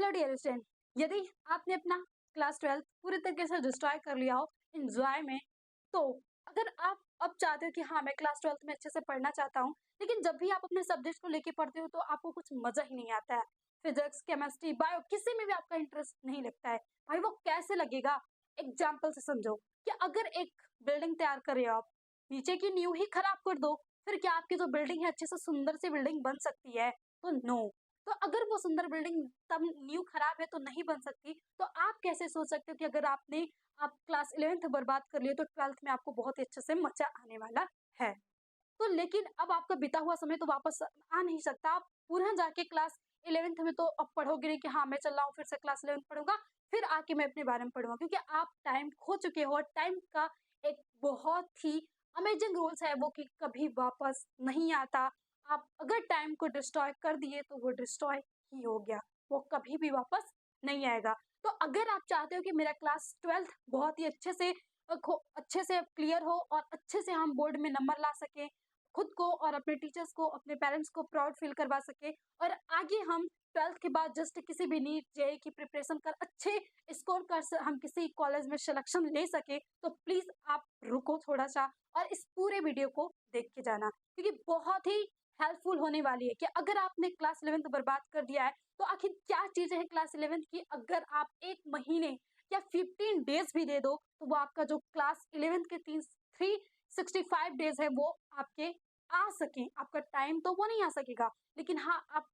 तो dear student, यदि आपने अपना क्लास 12 पूरे तरीके से डिस्ट्रॉय कर लिया हो एंजॉय में, तो अगर आप अब चाहते हो कि हाँ मैं क्लास 12 में अच्छे से पढ़ना चाहता हूँ, लेकिन जब भी आप अपने सब्जेक्ट को लेके पढ़ते हो तो आपको कुछ मजा ही नहीं आता है। फिजिक्स, केमिस्ट्री, बायो किसी में भी आपका इंटरेस्ट नहीं लगता है। भाई वो कैसे लगेगा? एग्जाम्पल से समझो कि अगर एक बिल्डिंग तैयार कर रहे हो आप, नीचे की नींव ही खराब कर दो, फिर क्या आपकी जो बिल्डिंग है अच्छे से सुंदर सी बिल्डिंग बन सकती है? तो नो। तो अगर वो सुंदर बिल्डिंग तब न्यू खराब है तो नहीं बन सकती, तो आप कैसे सोच सकते हो कि अगर आप क्लास 11th बर्बाद कर लिए तो 12th में आपको बहुत ही अच्छे से मजा आने वाला है। तो लेकिन अब आपका बीता हुआ समय तो वापस आ नहीं सकता। आप पुनः जाके क्लास 11th में तो अब पढ़ोगे नहीं कि हाँ मैं चल रहा हूँ फिर से क्लास 11th पढ़ूंगा, फिर आके मैं अपने बारे में पढ़ूंगा, क्योंकि आप टाइम खो चुके हो। और टाइम का एक बहुत ही अमेजिंग रूल्स है वो कि कभी वापस नहीं आता। आप अगर टाइम को डिस्ट्रॉय कर दिए तो वो डिस्ट्रॉय ही हो गया, वो कभी भी वापस नहीं आएगा। तो अगर आप चाहते हो कि मेरा क्लास 12th बहुत ही अच्छे से क्लियर हो और अच्छे से हम बोर्ड में नंबर ला सकें, खुद को और अपने टीचर्स को, अपने पेरेंट्स को प्राउड फील करवा सके, और आगे हम 12th के बाद जस्ट किसी भी नीट जेईई की प्रिपरेशन कर अच्छे स्कोर हम किसी कॉलेज में सिलेक्शन ले सके, तो प्लीज आप रुको थोड़ा सा और इस पूरे वीडियो को देख के जाना, क्योंकि बहुत ही हेल्पफुल होने वाली है। कि अगर आपने क्लास 11th बर्बाद कर दिया है तो आखिर क्या चीजें हैं क्लास 11th की, अगर आप एक महीने या 15 डेज भी दे दो तो वो आपका जो क्लास 11th के 365 डेज है वो आपके आ सके। आपका टाइम तो वो नहीं आ सकेगा, लेकिन हाँ आप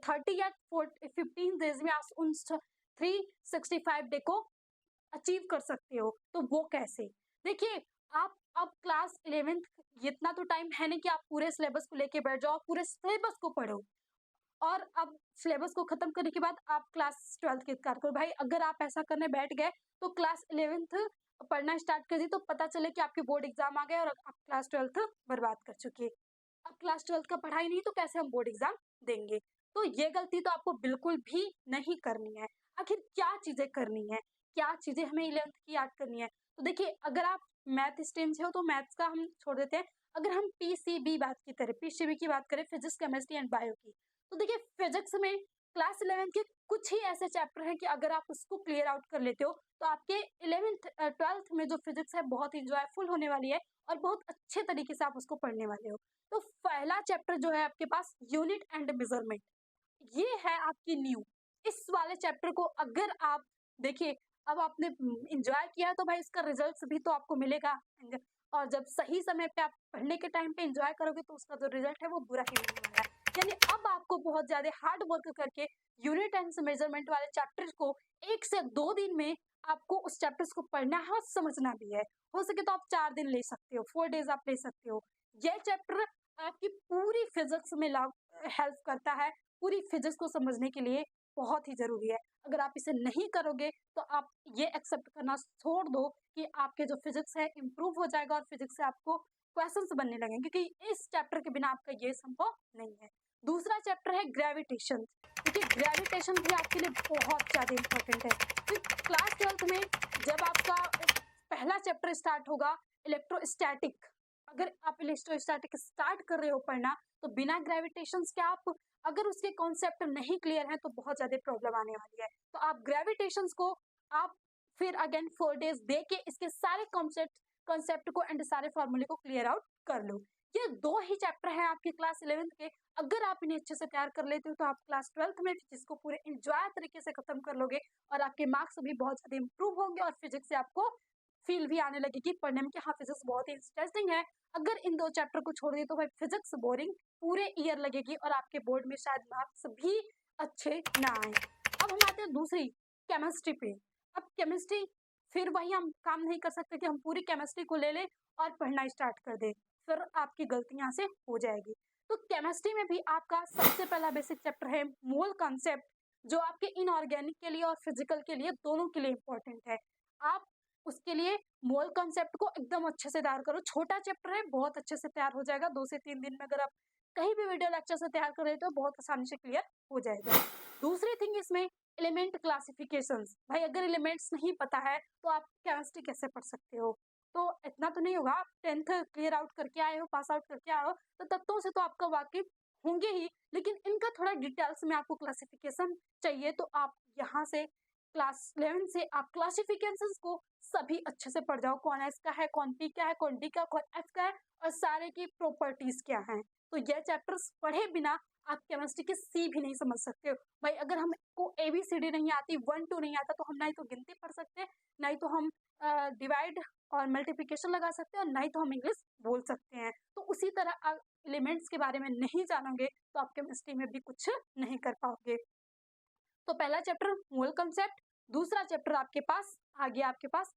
30 या 15 डेज में आप उन 365 डे को अचीव कर सकते हो। तो वो कैसे? देखिए, आप अब क्लास 11th, इतना तो टाइम है नहीं कि आप पूरे सिलेबस को लेके बैठ जाओ, पूरे सिलेबस को पढ़ो और अब सिलेबस को खत्म करने के बाद आप क्लास 12th की तैयार करो। भाई अगर आप ऐसा करने बैठ गए तो क्लास 11th पढ़ना स्टार्ट कर दी तो पता चले कि आपके बोर्ड एग्जाम आ गए और आप क्लास 12th बर्बाद कर चुके। अब क्लास 12th का पढ़ाई नहीं तो कैसे हम बोर्ड एग्जाम देंगे? तो ये गलती तो आपको बिल्कुल भी नहीं करनी है। आखिर क्या चीजें करनी है, क्या चीजें हमें 11th की याद करनी है? तो देखिए, अगर आप मैथ स्ट्रीम से हो तो मैथ्स का हम छोड़ देते हैं। अगर हम पीसीबी की बात करें, फिजिक्स, केमिस्ट्री एंड बायो की, तो देखिए फिजिक्स में क्लास 11th के कुछ ही ऐसे चैप्टर हैं कि अगर आप उसको क्लियर आउट कर लेते हो तो आपके 12th में जो फिजिक्स है बहुत इंजॉयफुल होने वाली है और बहुत अच्छे तरीके से आप उसको पढ़ने वाले हो। तो पहला चैप्टर जो है आपके पास, यूनिट एंड मेजरमेंट, ये है आपकी न्यू। इस वाले चैप्टर को अगर आप देखिए, अब आपने एंजॉय किया तो भाई इसका रिजल्ट्स भी तो आपको मिलेगा। और जब सही समय पे आप पढ़ने के टाइम पे एंजॉय करोगे तो उसका जो रिजल्ट है वो बुरा ही मिलने वाला है। यानी अब आपको बहुत ज्यादा हार्ड वर्क करके यूनिट एंड मेजरमेंट वाले चैप्टर्स को 1 से 2 दिन में आपको उस चैप्टर्स को पढ़ना है और समझना भी है। हो सके तो आप 4 दिन ले सकते हो, 4 डेज आप ले सकते हो। यह चैप्टर आपकी पूरी फिजिक्स में हेल्प करता है, पूरी फिजिक्स को समझने के लिए बहुत ही जरूरी है। अगर आप इसे नहीं करोगे तो आप ये एक्सेप्ट करना छोड़ दो कि आपके जो फिजिक्स है इम्प्रूव हो जाएगा और फिजिक्स से आपको क्वेश्चंस बनने लगेंगे, क्योंकि इस चैप्टर के बिना आपका ये संभव नहीं है। दूसरा चैप्टर है ग्रेविटेशन। देखिए, ग्रेविटेशन भी आपके लिए बहुत ज्यादा इंपॉर्टेंट है। तो क्लास 12th में जब आपका पहला चैप्टर स्टार्ट होगा, इलेक्ट्रोस्टैटिक, अगर आप इलेक्ट्रोस्टैटिक स्टार्ट कर रहे हो पढ़ना, तो बिना ग्रेविटेशन के आप अगर उसके कॉन्सेप्ट नहीं क्लियर है तो बहुत ज्यादा प्रॉब्लम आने वाली है। तो आप ग्रेविटेशन को आप फिर अगेन 4 डेज दे के इसके सारे कॉन्सेप्ट को एंड सारे फॉर्मूले को क्लियर आउट कर लो। ये 2 ही चैप्टर हैं आपके क्लास 11th के। अगर आप इन्हें अच्छे से तैयार कर लेते हो तो आप क्लास 12th में जिसको पूरे एंजॉय तरीके से खत्म कर लोगे और आपके मार्क्स भी बहुत ज्यादा इंप्रूव होंगे और फिजिक्स से आपको फील भी आने लगेगी पढ़ने में कि हाँ फिजिक्स बहुत ही इंटरेस्टिंग है। अगर इन 2 चैप्टर को छोड़ दिए तो भाई फिजिक्स बोरिंग पूरे ईयर लगेगी और आपके बोर्ड में शायद मार्क्स भी अच्छे ना आए। अब हम आते हैं दूसरी, केमिस्ट्री पे। अब केमिस्ट्री फिर वही हम काम नहीं कर सकते कि हम पूरी केमिस्ट्री को ले लें और पढ़ना स्टार्ट कर दें, फिर आपकी गलती यहाँ से हो जाएगी। तो केमिस्ट्री में भी आपका सबसे पहला बेसिक चैप्टर है मोल कॉन्सेप्ट, जो आपके इनऑर्गेनिक के लिए और फिजिकल के लिए दोनों के लिए इंपॉर्टेंट है। आप उसके लिए मोल कॉन्सेप्ट को एकदम अच्छे से तैयार करो। छोटा चैप्टर है, बहुत अच्छे से तैयार हो जाएगा। 2 से 3 दिन में अगर आप कहीं भी वीडियो लेक्चर से तैयार कर रहे हो तो बहुत आसानी से क्लियर हो जाएगा। दूसरी थिंग इसमें एलिमेंट क्लासिफिकेशंस। भाई अगर एलिमेंट्स नहीं पता है तो आप केमिस्ट्री कैसे पढ़ सकते हो? तो इतना तो नहीं होगा, आप 10th क्लियर आउट करके आए हो, पास आउट करके आए हो, तो तत्वों से तो आपका वाकिफ होंगे ही, लेकिन इनका थोड़ा डिटेल्स में आपको क्लासिफिकेशन चाहिए तो आप यहाँ से क्लास 11 से आप क्लासिफिकेशंस को सभी अच्छे से पढ़ जाओ, कौन एस का है, कौन पी का है, कौन डी का, कौन एफ का है और सारे की प्रॉपर्टीज क्या हैं। तो ये चैप्टर्स पढ़े बिना आप केमिस्ट्री की सी भी नहीं समझ सकते हो। भाई अगर हमको ABCD नहीं आती, 1 2 नहीं आता तो हम ना ही तो गिनती पढ़ सकते हैं, ना ही तो हम डिवाइड और मल्टीप्लिकेशन लगा सकते हैं और ना ही तो हम इंग्लिश बोल सकते हैं। तो उसी तरह आप एलिमेंट्स के बारे में नहीं जानोगे तो आप केमिस्ट्री में भी कुछ नहीं कर पाओगे। तो पहला चैप्टर मोल कंसेप्ट, दूसरा चैप्टर आपके पास आ गया आपके पास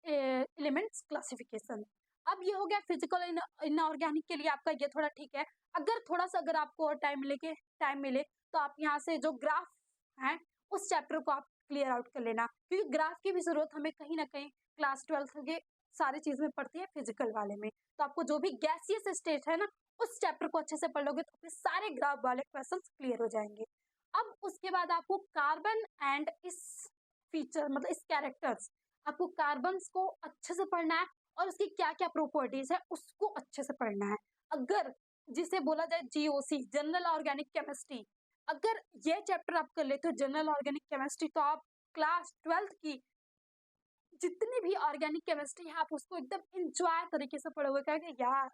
एलिमेंट्स क्लासिफिकेशन। अब ये हो गया फिजिकल इनऑर्गेनिक के लिए आपका ये थोड़ा ठीक है। अगर थोड़ा सा अगर आपको और टाइम मिले तो आप यहाँ से जो ग्राफ है उस चैप्टर को आप क्लियर आउट कर लेना, क्योंकि ग्राफ की भी जरूरत हमें कहीं ना कहीं क्लास 12 के सारी चीज में पड़ती है फिजिकल वाले में। तो आपको जो भी गैसियस स्टेट है ना उस चैप्टर को अच्छे से पढ़ लोगे तो फिर सारे ग्राफ वाले क्वेश्चन क्लियर हो जाएंगे। अब उसके बाद आपको कार्बन एंड इस फीचर मतलब इस कैरेक्टर्स, आपको कार्बन्स को अच्छे से पढ़ना है और उसकी क्या क्या प्रॉपर्टीज है उसको अच्छे से पढ़ना है। अगर जिसे बोला जाए GOC जनरल ऑर्गेनिक केमिस्ट्री, अगर ये चैप्टर आप कर लेते हो जनरल ऑर्गेनिक केमिस्ट्री तो आप क्लास 12 की जितनी भी ऑर्गेनिक केमिस्ट्री है आप उसको एकदम इंजॉय तरीके से पढ़ोगे। कहेंगे यार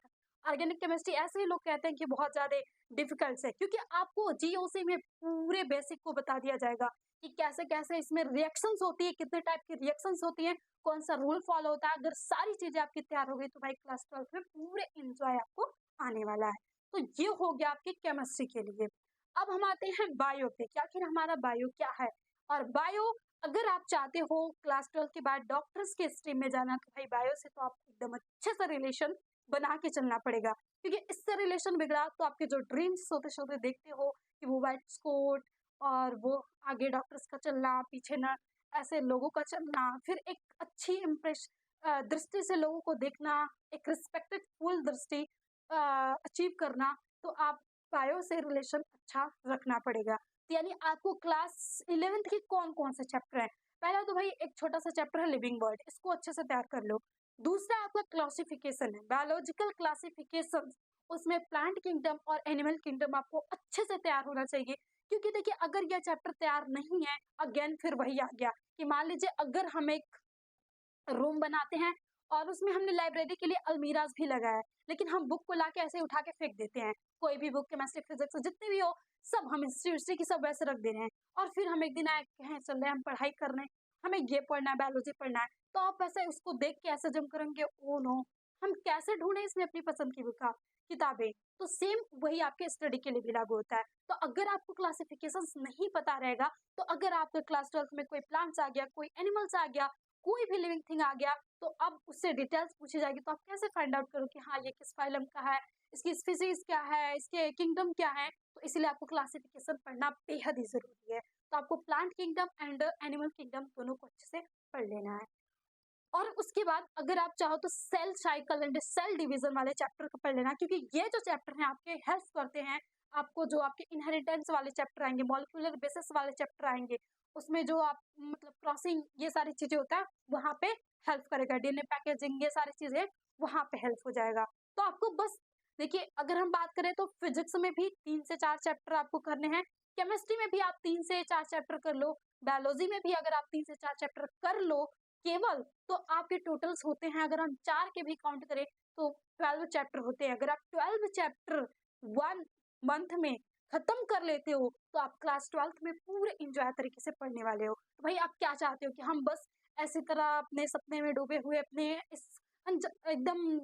ऑर्गेनिक केमिस्ट्री, ऐसे ही लोग कहते हैं कि बहुत ज्यादा डिफिकल्ट है, क्योंकि आपको GOC में पूरे बेसिक को बता दिया जाएगा कि कैसे कैसे इसमें रिएक्शंस होती है, कितने टाइप की रिएक्शंस होती हैं, कौन सा रूल फॉलो होता है। अगर सारी चीजें आपकी तैयार हो गई तो भाई क्लास 12 में पूरे इंजॉय आपको आने वाला है। तो ये हो गया आपके केमिस्ट्री के लिए। अब हम आते हैं बायो पे कि आखिर हमारा बायो क्या है। और बायो अगर आप चाहते हो क्लास 12 के बाद डॉक्टर्स के स्ट्रीम में जाना तो भाई बायो से तो आपको एकदम अच्छे से रिलेशन बना के चलना पड़ेगा, क्योंकि इससे रिलेशन बिगड़ा तो आपके जो ड्रीम्स सोते सोते देखते हो कि वो व्हाइट कोट और वो आगे डॉक्टर्स का चलना, पीछे ना ऐसे लोगों का चलना, फिर एक अच्छी दृष्टि से लोगों को देखना, एक रिस्पेक्टेड फुल दृष्टि अचीव करना, तो आप बायो से रिलेशन अच्छा रखना पड़ेगा। तो यानी आपको क्लास 11th के कौन कौन से चैप्टर हैं। पहला तो भाई एक छोटा सा चैप्टर है लिविंग वर्ल्ड, इसको अच्छे से तैयार कर लो। दूसरा आपका क्लासिफिकेशन है बायोलॉजिकल क्लासिफिकेशन, उसमें प्लांट किंगडम और एनिमल किंगडम आपको अच्छे से तैयार होना चाहिए। क्योंकि देखिए अगर यह चैप्टर तैयार नहीं है, अगेन फिर वही आ गया कि मान लीजिए अगर हम एक रूम बनाते हैं और उसमें हमने लाइब्रेरी के लिए अलमीराज भी लगाया है, लेकिन हम बुक को लाके ऐसे उठा के फेंक देते हैं, कोई भी बुक केमिस्ट्री फिजिक्स जितनी भी हो सब हम हिस्ट्री की सब वैसे रख दे रहे हैं। और फिर हम एक दिन आए कहें चल रहे हम पढ़ाई करने, हमें ये पढ़ना है बायोलॉजी पढ़ना है, तो आप ऐसे उसको देख के ऐसे जम करेंगे ओ नो हम कैसे ढूंढे इसमें अपनी पसंद की किताबें। तो सेम वही आपके स्टडी के लिए भी लागू होता है। तो अगर आपको क्लासिफिकेशंस नहीं पता रहेगा, तो अगर आपके क्लास 12 में कोई प्लांट्स आ गया, कोई एनिमल्स आ गया, कोई भी लिविंग थिंग आ गया, तो अब उससे डिटेल्स पूछी जाएगी तो आप कैसे फाइंड आउट करो कि हाँ ये किस फाइलम का है, इसकी स्पीसीज क्या है, इसके किंगडम क्या है। तो इसलिए आपको क्लासिफिकेशन पढ़ना बेहद ही जरूरी है। तो आपको plant kingdom and animal kingdom दोनों को अच्छे से पढ़ लेना है। और उसके बाद अगर आप चाहो तो cell cycle and cell division वाले चैप्टर को पढ़ लेना, क्योंकि ये जो चैप्टर हैं आपके हेल्प करते हैं आपको। जो आपके इनहेरिटेंस वाले चैप्टर आएंगे, मॉलिक्यूलर बेसिस वाले चैप्टर आएंगे, उसमें जो आप मतलब क्रॉसिंग ये सारी चीजें होता है वहां पे हेल्प करेगा, DNA पैकेजिंग ये सारी चीजें वहां पे हेल्प हो जाएगा। तो आपको बस देखिए अगर हम बात करें तो फिजिक्स में भी 3 से 4 चैप्टर आपको करने हैं, केमिस्ट्री में भी आप 3 से 4 चैप्टर कर लो, बायोलॉजी में भी अगर आप 3 से 4 चैप्टर कर लो केवल, तो आपके टोटल्स होते हैं अगर हम 4 के भी काउंट करें तो 12 चैप्टर होते हैं। अगर आप 12 चैप्टर 1 मंथ में खत्म कर लेते हो तो आप क्लास 12 में पूरे इंजॉय तरीके से पढ़ने वाले हो। तो भाई आप क्या चाहते हो कि हम बस ऐसी तरह अपने सपने में डूबे हुए अपने इस एकदम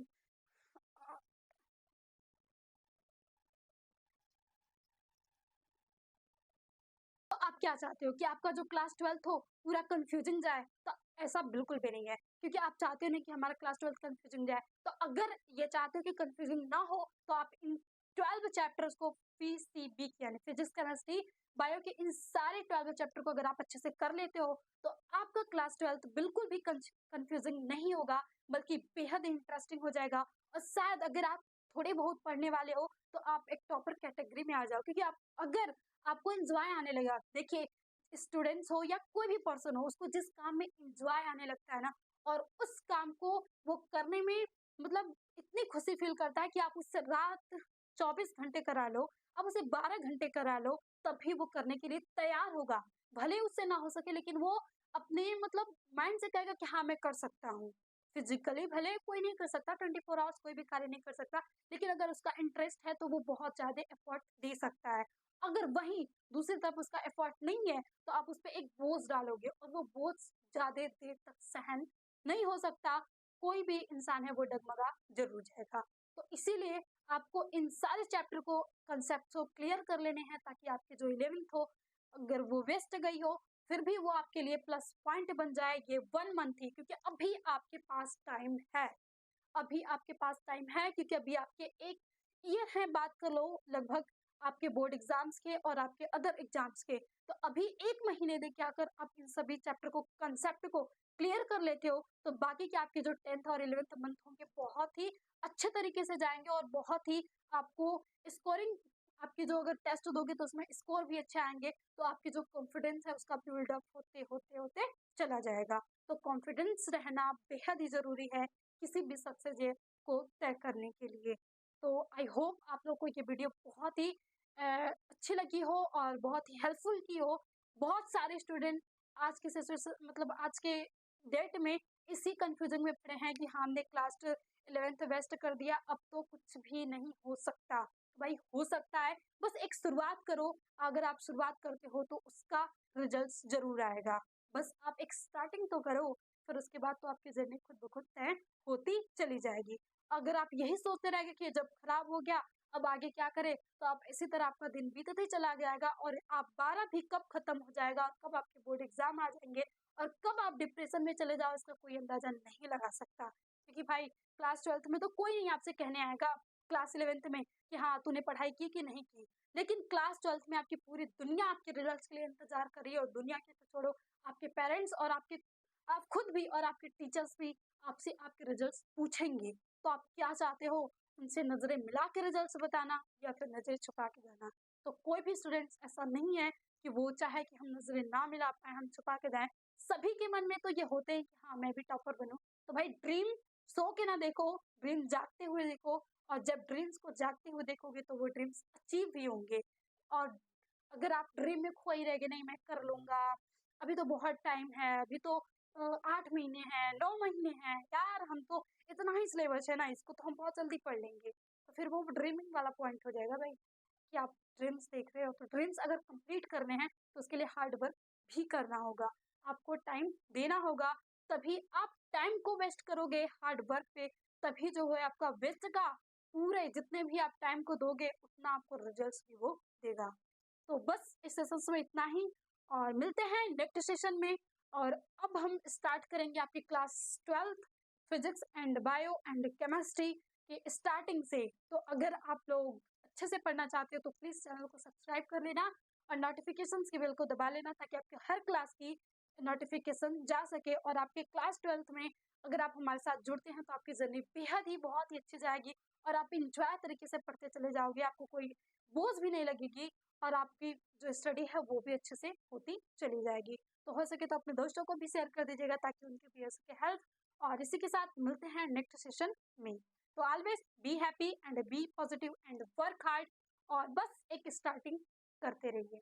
तो आप क्या चाहते हो कि आपका जो क्लास 12 हो पूरा कंफ्यूजिंग जाए। तो ऐसा बिल्कुल भी नहीं है, क्योंकि आप चाहते हो नहीं कि हमारा क्लास 12 कंफ्यूजिंग जाए। तो अगर ये चाहते हो कि कंफ्यूजिंग ना हो तो आप इन 12 चैप्टर्स को PCB यानी फिजिक्स केमिस्ट्री बायो के इन सारे 12 चैप्टर को अगर आप अच्छे से कर लेते हो तो आपका क्लास 12 बिल्कुल भी कंफ्यूजिंग नहीं होगा, बल्कि बेहद इंटरेस्टिंग हो जाएगा। और शायद अगर आप थोड़े बहुत पढ़ने वाले हो तो आप एक टॉपर कैटेगरी में आ जाओ, क्योंकि आप अगर आपको एंजॉय आने लगा, देखिए स्टूडेंट्स हो या कोई भी पर्सन हो उसको जिस काम में एंजॉय आने लगता है ना और उस काम को वो करने में मतलब इतनी खुशी फील करता है कि आप उससे रात 24 घंटे करा लो, आप उसे 12 घंटे करा लो, तभी वो करने के लिए तैयार होगा। भले ही उससे ना हो सके, लेकिन वो अपने मतलब माइंड से कहेगा कि हाँ, मैं कर सकता हूँ। फिज़िकली भले कोई नहीं कर सकता, 24 आवर्स कोई भी कार्य नहीं कर सकता, लेकिन अगर उसका इंटरेस्ट है तो वो बहुत ज़्यादा एफर्ट दे सकता है। अगर वहीं दूसरी तरफ उसका एफर्ट नहीं है, तो आप उस पे एक बोझ डालोगे और वो बोझ ज़्यादा देर तक सहन नहीं हो सकता। कोई भी इंसान है वो डगमगा ज़रूर जाएगा। तो इसीलिए आपको इन सारे चैप्टर को, कांसेप्ट्स को क्लियर कर लेने हैं, ताकि आपकी जो 11th हो, अगर वो वेस्ट गई हो, फिर भी वो आपके लिए प्लस पॉइंट बन जाए ये 1 मंथ ही, क्योंकि अभी आपके पास टाइम है। अभी आपके पास टाइम है, क्योंकि अभी आपके 1 ईयर है, बात कर लो लगभग आपके बोर्ड एग्जाम्स के और आपके अदर एग्जाम्स के। तो अभी 1 महीने दे के अगर आप इन सभी चैप्टर को, कंसेप्ट को क्लियर कर लेते हो, तो बाकी के आपके जो 10th और 11th मंथ होंगे बहुत ही अच्छे तरीके से जाएँगे और बहुत ही आपको स्कोरिंग, आपकी जो अगर टेस्ट दोगे तो उसमें स्कोर भी अच्छे आएँगे, तो आपकी जो कॉन्फिडेंस है उसका बिल्डअप होते चला जाएगा। तो कॉन्फिडेंस रहना बेहद ही ज़रूरी है किसी भी सक्सेस ये को तय करने के लिए। तो आई होप आप लोग को ये वीडियो बहुत ही अच्छी लगी हो और बहुत ही हेल्पफुल की हो। बहुत सारे स्टूडेंट आज के सिचुएशन, मतलब आज के डेट में इसी कंफ्यूजन में पड़े हैं कि हाँ, हमने क्लास 11th वेस्ट कर दिया, अब तो कुछ भी नहीं हो सकता। भाई हो सकता है, बस एक शुरुआत करो। अगर आप शुरुआत करते हो तो उसका रिजल्ट जरूर आएगा। बस आप एक स्टार्टिंग तो करो, फिर उसके बाद तो आपकी जर्नी खुद ब खुद तय होती चली जाएगी। अगर आप यही सोचते रहेंगे कि जब खराब हो गया अब आगे क्या करें, तो आप इसी तरह आपका दिन बीतते ही चला जाएगा और आप 12 भी कब खत्म हो जाएगा और कब आपके बोर्ड एग्जाम आ जाएंगे और कब आप डिप्रेशन में चले जाओ, इसका कोई अंदाजा नहीं लगा सकता। क्योंकि भाई क्लास 12th में तो कोई नहीं आपसे कहने आएगा क्लास 11th में कि हाँ, तूने पढ़ाई की कि नहीं की। लेकिन क्लास 12th में आपकी पूरी दुनिया आपके रिजल्ट्स के लिए इंतजार कर रही है, और दुनिया की तो छोड़ो, आपके पेरेंट्स और आप खुद भी और आपके टीचर्स भी आपसे आपके रिजल्ट्स पूछेंगे। तो आप क्या चाहते हो, उनसे नजरें मिला के रिजल्ट्स बताना या फिर नजरें छुपा के जाना? तो कोई भी स्टूडेंट्स ऐसा नहीं है कि वो चाहे कि हम नजरें ना मिला पाए, हम छुपा के जाएं। सभी के मन में तो ये होते हैं कि हाँ, मैं भी टॉपर बनूं। तो भाई ड्रीम सो के ना देखो, ड्रीम जागते हुए देखो। और जब ड्रीम्स को जागते हुए देखोगे तो वो ड्रीम्स अचीव भी होंगे। और अगर आप ड्रीम में खोई रह गए, नहीं मैं कर लूंगा, अभी तो बहुत टाइम है, अभी तो 8 महीने हैं, 9 महीने हैं, यार हम तो इतना ही सिलेबस है ना, इसको तो हम बहुत जल्दी पढ़ लेंगे, तो फिर वो ड्रीमिंग वाला पॉइंट हो जाएगा भाई, कि आप ड्रीम्स देख रहे हो। तो ड्रीम्स अगर कंप्लीट करने हैं तो उसके लिए हार्ड वर्क भी करना होगा, आपको टाइम देना होगा। तभी आप टाइम को वेस्ट करोगे हार्ड वर्क पे, तभी जो है आपका वेस्ट का पूरे जितने भी आप टाइम को दोगे उतना आपको रिजल्ट्स भी वो देगा। तो बस इस सेशन में इतना ही, और मिलते हैं नेक्स्ट सेशन में। और अब हम स्टार्ट करेंगे आपकी class 12th physics and bio and chemistry के स्टार्टिंग से। तो अगर आप लोग अच्छे से पढ़ना चाहते हो तो प्लीज चैनल को सब्सक्राइब कर लेना और नोटिफिकेशंस के बेल को दबा लेना, ताकि आपके हर क्लास की नोटिफिकेशन जा सके। और आपके क्लास 12th में अगर आप हमारे साथ जुड़ते हैं तो आपकी जर्नी बेहद ही बहुत ही अच्छी जाएगी और आप इंजॉय तरीके से पढ़ते चले जाओगे, आपको कोई बोझ भी नहीं लगेगी और आपकी जो स्टडी है वो भी अच्छे से होती चली जाएगी। तो हो सके तो अपने दोस्तों को भी शेयर कर दीजिएगा ताकि उनके भी हो सके हेल्प। और इसी के साथ मिलते हैं नेक्स्ट सेशन में। तो always be happy and be positive and work hard, और बस एक स्टार्टिंग करते रहिए।